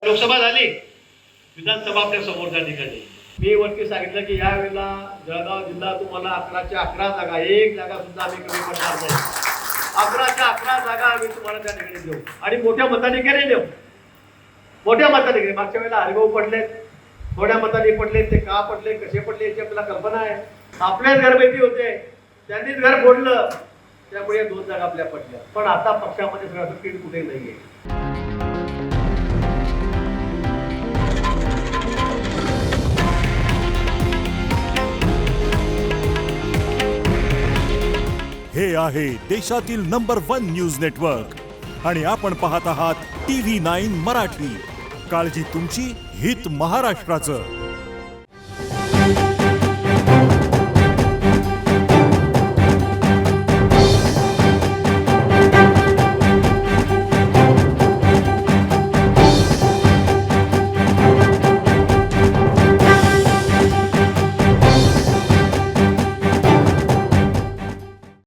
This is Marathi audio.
लोकसभा झाली, विधानसभा आपल्या समोर त्या ठिकाणी मी वरती सांगितलं की यावेळेला जळगाव जिल्हा तुम्हाला 11च्या 11 जागा, एक जागा सुद्धा आम्ही कमी पडणार नाही. 11च्या 11 जागा आम्ही तुम्हाला त्या ठिकाणी देऊ आणि मोठ्या मताधिक्याने देऊ. मोठ्या मताधिक्याने. मागच्या वेळेला हरिभाऊ पडले, थोड्या मताने पडले, ते का पडले, कसे पडले याची आपल्याला कल्पना आहे. आपल्याच घरबैठी होते, त्यांनीच घर फोडलं, त्यामुळे 2 जागा आपल्या पडल्या. पण आता पक्षामध्ये सगळं कीड कुठे नाहीये. हे आहे देशातील नंबर 1 न्यूज नेटवर्क आणि आपण पाहत आहात TV9 मराठी. काळजी तुमची, हित महाराष्ट्राचं.